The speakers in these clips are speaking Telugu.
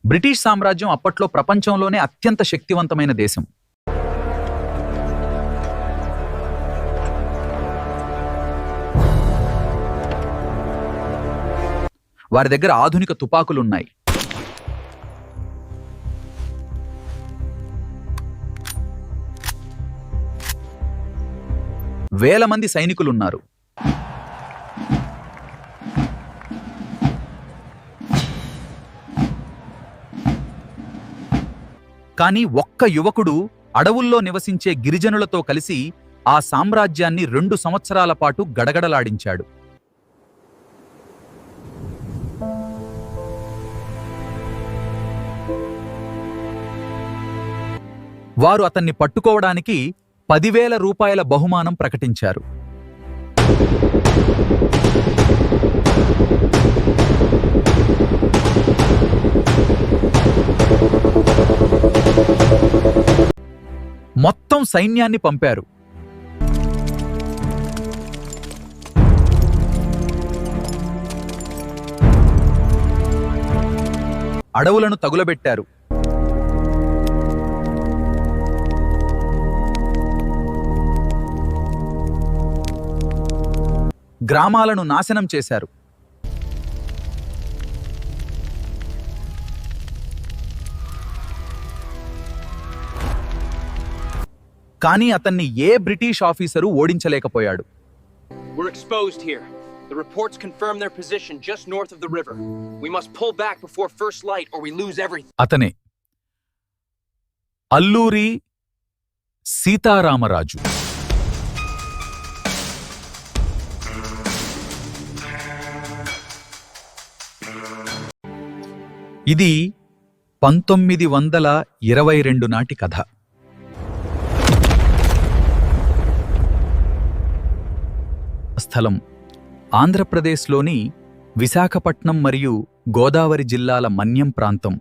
బ్రిటిష్ సామ్రాజ్యం అప్పట్లో ప్రపంచంలోనే అత్యంత శక్తివంతమైన దేశం. వారి దగ్గర ఆధునిక తుపాకులున్నాయి. వేల మంది సైనికులున్నారు. కానీ ఒక్క యువకుడు అడవుల్లో నివసించే గిరిజనులతో కలిసి ఆ సామ్రాజ్యాన్ని 2 సంవత్సరాల పాటు గడగడలాడించాడు. వారు అతన్ని పట్టుకోవడానికి 10,000 రూపాయల బహుమానం ప్రకటించారు. మొత్తం సైన్యాన్ని పంపారు. అడవులను తగులబెట్టారు. గ్రామాలను నాశనం చేశారు. కానీ అతన్ని ఏ బ్రిటిష్ ఆఫీసరు ఓడించలేకపోయాడు. We're exposed here. The reports confirm their position just north of the river. We must pull back before first light or we lose everything. అతనే అల్లూరి సీతారామరాజు. ఇది 1922 నాటి కథ. స్థలం ఆంధ్రప్రదేశ్లోని విశాఖపట్నం మరియు గోదావరి జిల్లాల మన్యం ప్రాంతం.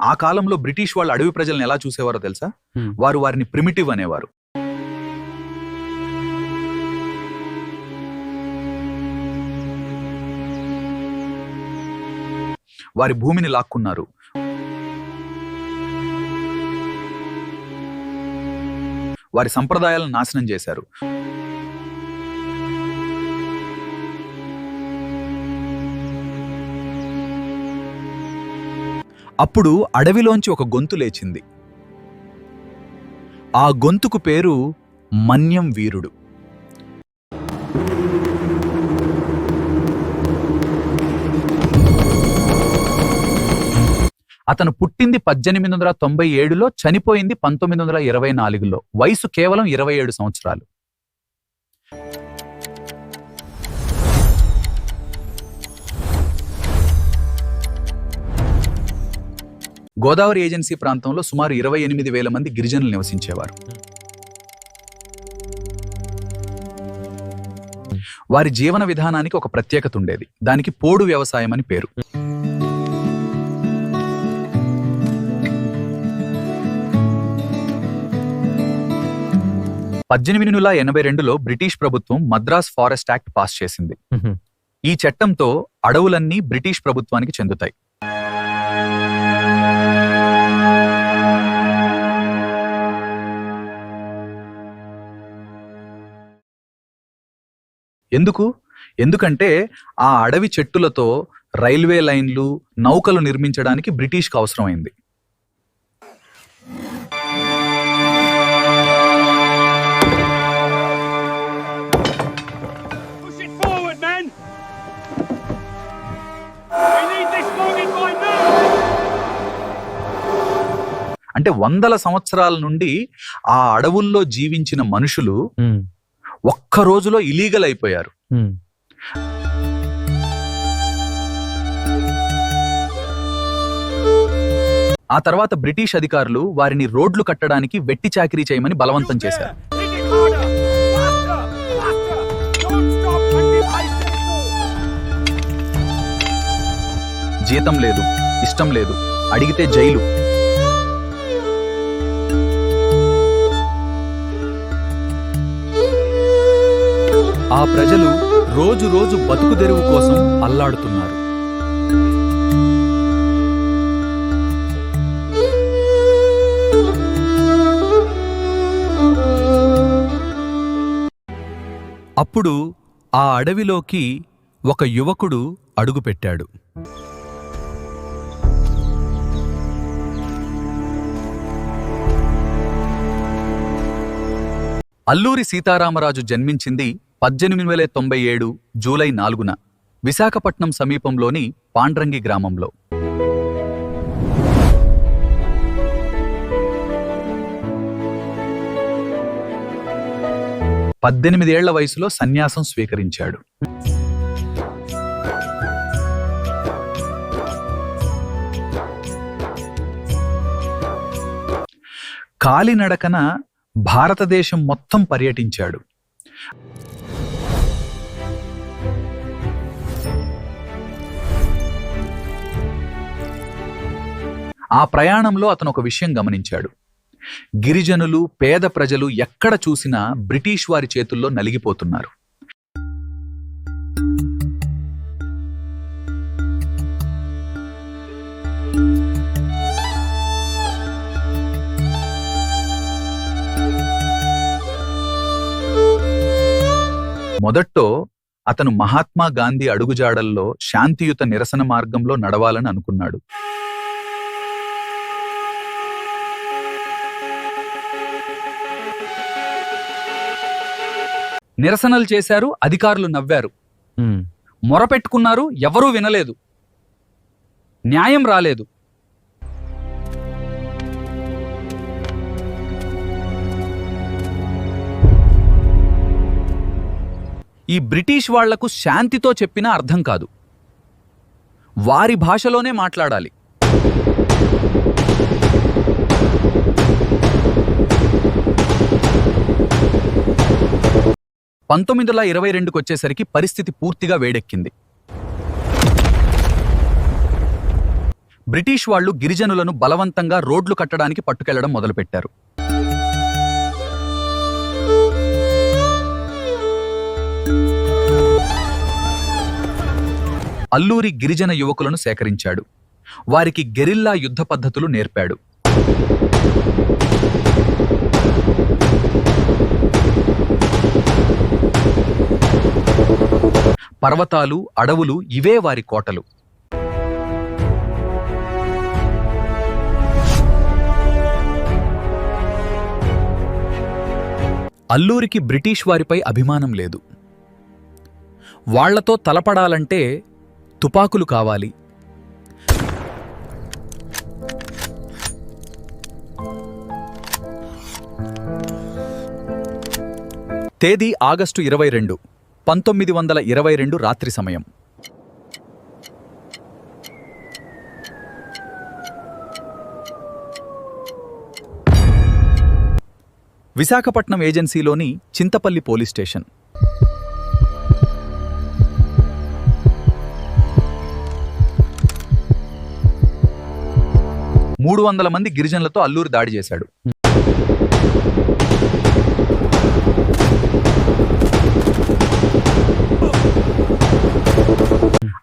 ఆ కాలంలో బ్రిటిష్ వాళ్ళు అడవి ప్రజలను ఎలా చూసేవారో తెలుసా? వారు వారిని ప్రిమిటివ్ అనేవారు. వారి భూమిని లాక్కున్నారు. వారి సంప్రదాయాలను నాశనం చేశారు. అప్పుడు అడవిలోంచి ఒక గొంతు లేచింది. ఆ గొంతుకు పేరు మన్యం వీరుడు. అతను పుట్టింది 1897లో, చనిపోయింది 1924లో. వయసు కేవలం 27 సంవత్సరాలు. గోదావరి ఏజెన్సీ ప్రాంతంలో సుమారు 28,000 మంది గిరిజనులు నివసించేవారు. వారి జీవన విధానానికి ఒక ప్రత్యేకత ఉండేది. దానికి పోడు వ్యవసాయం అని పేరు. 1882లో బ్రిటిష్ ప్రభుత్వం మద్రాస్ ఫారెస్ట్ యాక్ట్ పాస్ చేసింది. ఈ చట్టంతో అడవులన్నీ బ్రిటిష్ ప్రభుత్వానికి చెందుతాయి. ఎందుకంటే ఆ అడవి చెట్టులతో రైల్వే లైన్లు, నౌకలు నిర్మించడానికి బ్రిటిష్కి అవసరమైంది. అంటే 100 సంవత్సరాల నుండి ఆ అడవుల్లో జీవించిన మనుషులు ఒక్క రోజులో ఇలీగల్ అయిపోయారు. ఆ తర్వాత బ్రిటిష్ అధికారులు వారిని రోడ్లు కట్టడానికి వెట్టి చాకిరీ చేయమని బలవంతం చేశారు. జీతం లేదు, ఇష్టం లేదు, అడిగితే జైలు. ఆ ప్రజలు రోజు రోజు బతుకుదెరువు కోసం అల్లాడుతున్నారు. అప్పుడు ఆ అడవిలోకి ఒక యువకుడు అడుగుపెట్టాడు. అల్లూరి సీతారామరాజు జన్మించింది 1897 జూలై 4న విశాఖపట్నం సమీపంలోని పాండ్రంగి గ్రామంలో. 18 ఏళ్ల వయసులో సన్యాసం స్వీకరించాడు. కాలినడకన భారతదేశం మొత్తం పర్యటించాడు. ఆ ప్రయాణంలో అతను ఒక విషయం గమనించాడు. గిరిజనులు, పేద ప్రజలు ఎక్కడ చూసినా బ్రిటిష్ వారి చేతుల్లో నలిగిపోతున్నారు. మొదట్లో అతను మహాత్మా గాంధీ అడుగుజాడల్లో శాంతియుత నిరసన మార్గంలో నడవాలని అనుకున్నాడు. నిరసనలు చేశారు, అధికారులు నవ్వారు. మొరపెట్టుకున్నారు, ఎవరూ వినలేదు. న్యాయం రాలేదు. ఈ బ్రిటిష్ వాళ్లకు శాంతితో చెప్పినా అర్థం కాదు. వారి భాషలోనే మాట్లాడాలి. వచ్చేసరికి పరిస్థితి పూర్తిగా వేడెక్కింది. బ్రిటిష్ వాళ్లు గిరిజనులను బలవంతంగా రోడ్లు కట్టడానికి పట్టుకెళ్లడం మొదలుపెట్టారు. అల్లూరి గిరిజన యువకులను సేకరించాడు. వారికి గెరిల్లా యుద్ధ పద్ధతులు నేర్పాడు. పర్వతాలు, అడవులు ఇవే వారి కోటలు. అల్లూరికి బ్రిటిష్ వారిపై అభిమానం లేదు. వాళ్లతో తలపడాలంటే తుపాకులు కావాలి. తేదీ ఆగస్టు 22, 1922 రాత్రి సమయం. విశాఖపట్నం ఏజెన్సీలోని చింతపల్లి పోలీస్ స్టేషన్. మూడు 300 మంది గిరిజనులతో అల్లూరి దాడి చేశాడు.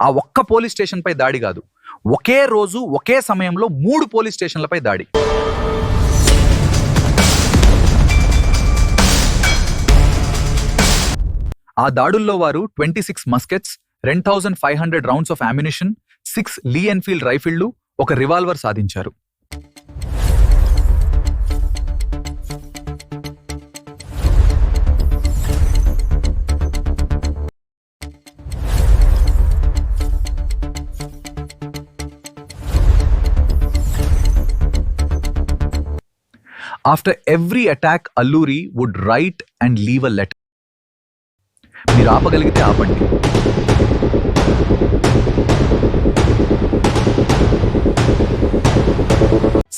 ఆ ఒక్క పోలీస్ స్టేషన్ పై దాడి కాదు, ఒకే రోజు ఒకే సమయంలో 3 పోలీస్ స్టేషన్లపై దాడి. ఆ దాడుల్లో వారు 26 muskets, 2500 rounds of ammunition, 6 Lee Enfield రైఫిళ్లు, ఒక రివాల్వర్ సాధించారు. After every attack, Alluri would write and leave a letter. మీరు ఆపగలిగితే ఆపండి.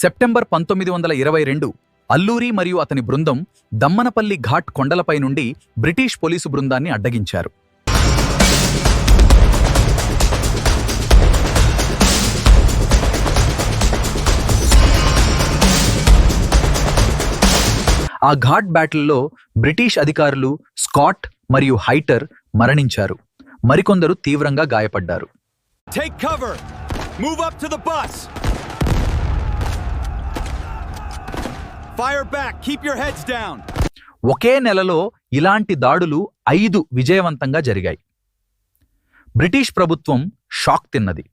సెప్టెంబర్ 1922 అల్లూరి మరియు అతని బృందం దమ్మనపల్లి ఘాట్ కొండలపై నుండి బ్రిటిష్ పోలీసు బృందాన్ని అడ్డగించారు. ఆ ఘాట్ బ్యాటిల్లో బ్రిటిష్ అధికారులు స్కాట్ మరియు హైటర్ మరణించారు. మరికొందరు తీవ్రంగా గాయపడ్డారు. Take cover. Move up to the bus. Fire back. Keep your heads down. ఒకే నెలలో ఇలాంటి దాడులు 5 విజయవంతంగా జరిగాయి. బ్రిటిష్ ప్రభుత్వం షాక్ తిన్నది.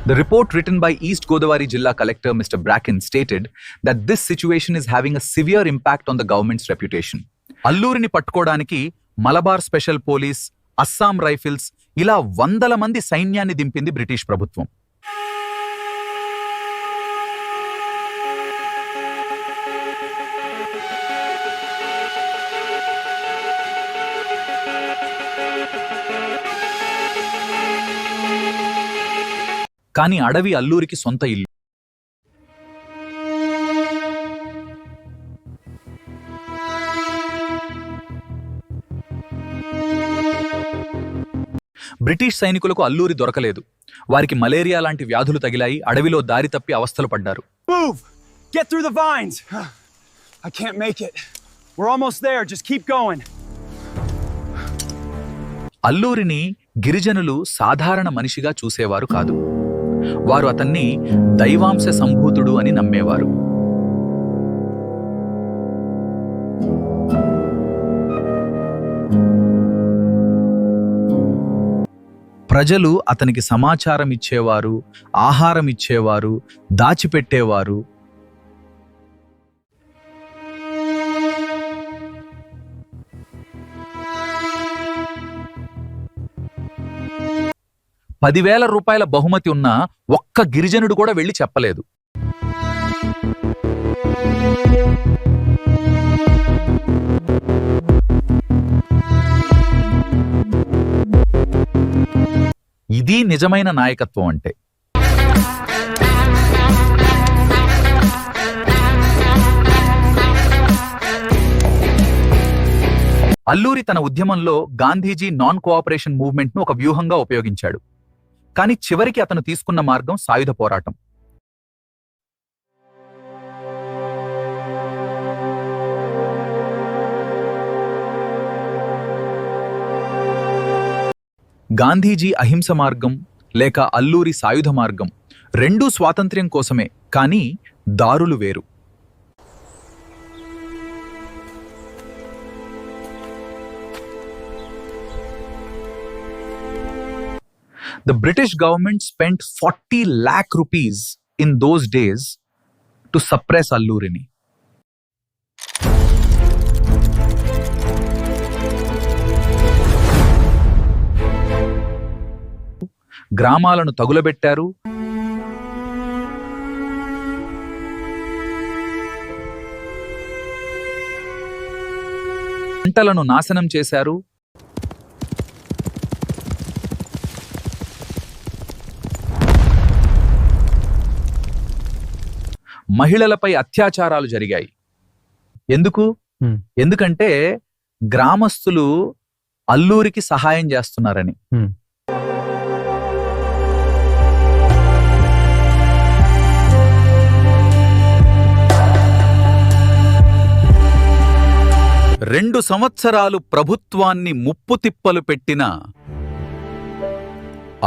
The report written by East Godavari Jilla Collector Mr. Bracken stated that this situation is having a severe impact on the government's reputation. అల్లూరిని పట్టుకోవడానికి Malabar special police, Assam rifles ఇలా 100 మంది సైన్యాన్ని దింపింది బ్రిటిష్ ప్రభుత్వం. కానీ అడవి అల్లూరికి సొంత ఇల్లు. బ్రిటిష్ సైనికులకు అల్లూరి దొరకలేదు. వారికి మలేరియా లాంటి వ్యాధులు తగిలాయి. అడవిలో దారి తప్పి అవస్థలు పడ్డారు. Move! Get through the vines. I can't make it. We're almost there. Just keep going. అల్లూరిని గిరిజనులు సాధారణ మనిషిగా చూసేవారు కాదు. వారు అతన్ని దైవాంశ సంభూతుడు అని నమ్మేవారు. ప్రజలు అతనికి సమాచారం ఇచ్చేవారు, ఆహారం ఇచ్చేవారు, దాచిపెట్టేవారు. ₹10,000 బహుమతి ఉన్న ఒక్క గిరిజనుడు కూడా వెళ్లి చెప్పలేదు. ఇది నిజమైన నాయకత్వం అంటే. అల్లూరి తన ఉద్యమంలో గాంధీజీ నాన్ కోఆపరేషన్ మూవ్మెంట్ ను ఒక వ్యూహంగా ఉపయోగించాడు. కానీ చివరికి అతను తీసుకున్న మార్గం సాయుధ పోరాటం. గాంధీజీ అహింస మార్గం లేక అల్లూరి సాయుధ మార్గం రెండూ స్వాతంత్ర్యం కోసమే, కానీ దారులు వేరు. The British government spent 40 lakh rupees in those days to suppress Allurini. గ్రామాలను తగులబెట్టారు. పంటలను నాశనం చేశారు. మహిళలపై అత్యాచారాలు జరిగాయి. ఎందుకంటే గ్రామస్తులు అల్లూరికి సహాయం చేస్తున్నారని. రెండు సంవత్సరాలు ప్రభుత్వాన్ని ముప్పు తిప్పలు పెట్టిన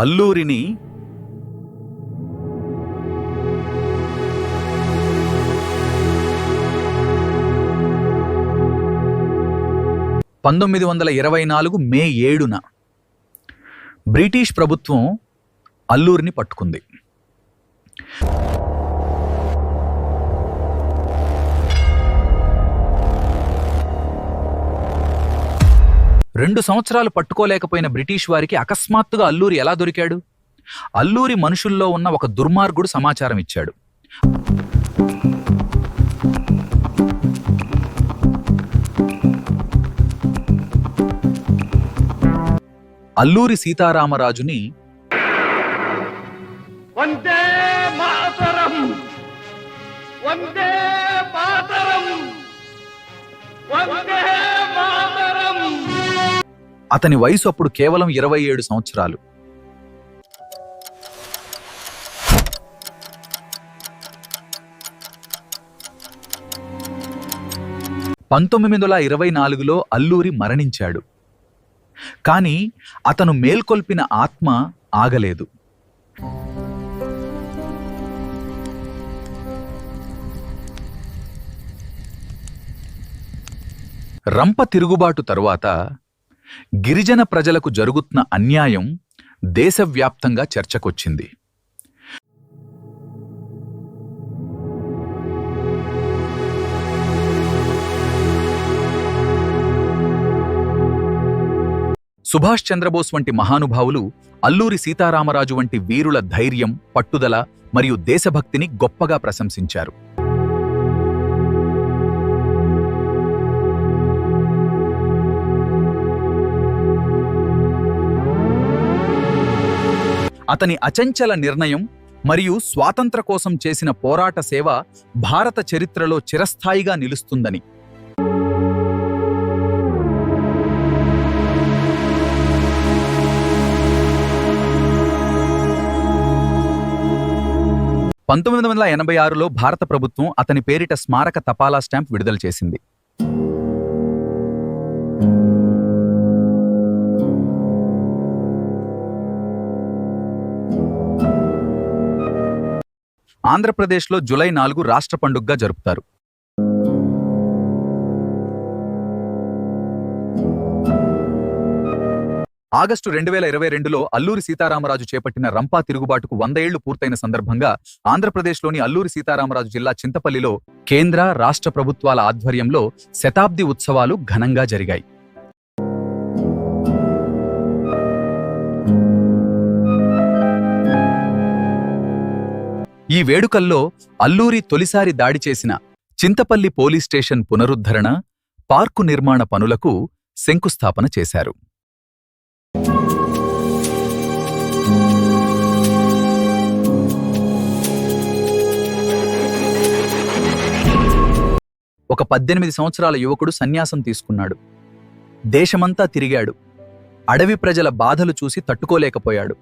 అల్లూరిని మే 7న బ్రిటిష్ ప్రభుత్వం అల్లూరిని పట్టుకుంది. రెండు సంవత్సరాలు పట్టుకోలేకపోయిన బ్రిటిష్ వారికి అకస్మాత్తుగా అల్లూరి ఎలా దొరికాడు? అల్లూరి మనుషుల్లో ఉన్న ఒక దుర్మార్గుడు సమాచారం ఇచ్చాడు. అల్లూరి సీతారామరాజుని వందే మాతరం, వందే మాతరం, వందే మాతరం అతని వయసు అప్పుడు కేవలం 27 సంవత్సరాలు. (1924) అల్లూరి మరణించాడు. కాని అతను మేల్కొల్పిన ఆత్మ ఆగలేదు. రంప తిరుగుబాటు తరువాత గిరిజన ప్రజలకు జరుగుతున్న అన్యాయం దేశవ్యాప్తంగా చర్చకొచ్చింది. సుభాష్ చంద్రబోస్ వంటి మహానుభావులు అల్లూరి సీతారామరాజు వంటి వీరుల ధైర్యం, పట్టుదల మరియు దేశభక్తిని గొప్పగా ప్రశంసించారు. అతని అచంచల నిర్ణయం మరియు స్వాతంత్ర కోసం చేసిన పోరాట సేవ భారత చరిత్రలో చిరస్థాయిగా నిలుస్తుందని. – 1986లో భారత ప్రభుత్వం అతని పేరిట స్మారక తపాలా స్టాంప్ విడుదల చేసింది. ఆంధ్రప్రదేశ్లో జూలై 4 రాష్ట్ర పండుగగా జరుపుతారు. ఆగస్టు 2022లో అల్లూరి సీతారామరాజు చేపట్టిన రంపా తిరుగుబాటుకు 100 ఏళ్లు పూర్తయిన సందర్భంగా ఆంధ్రప్రదేశ్లోని అల్లూరి సీతారామరాజు జిల్లా చింతపల్లిలో కేంద్ర, రాష్ట్ర ప్రభుత్వాల ఆధ్వర్యంలో శతాబ్ది ఉత్సవాలు ఘనంగా జరిగాయి. ఈ వేడుకల్లో అల్లూరి తొలిసారి దాడి చేసిన చింతపల్లి పోలీస్ స్టేషన్ పునరుద్ధరణ, పార్కు నిర్మాణ పనులకు శంకుస్థాపన చేశారు. ఒక 18 సంవత్సరాల యువకుడు సన్యాసం తీసుకున్నాడు. దేశమంతా తిరిగాడు. అడవి ప్రజల బాధలు చూసి తట్టుకోలేకపోయాడు.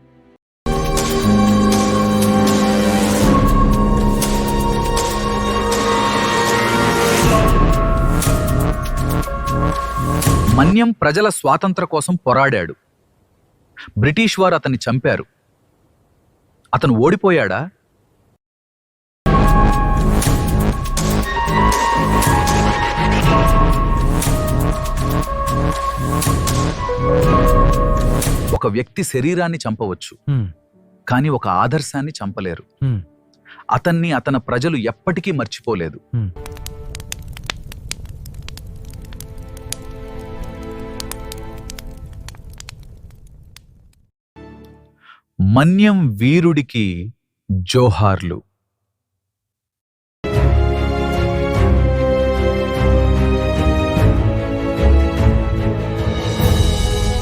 మన్యం ప్రజల స్వాతంత్ర కోసం పోరాడాడు. బ్రిటిష్ వారు అతన్ని చంపారు. అతను ఓడిపోయాడా? ఒక వ్యక్తి శరీరాన్ని చంపవచ్చు, కానీ ఒక ఆదర్శాన్ని చంపలేరు. అతన్ని అతని ప్రజలు ఎప్పటికీ మర్చిపోలేదు. మన్యం వీరుడికి జోహార్లు.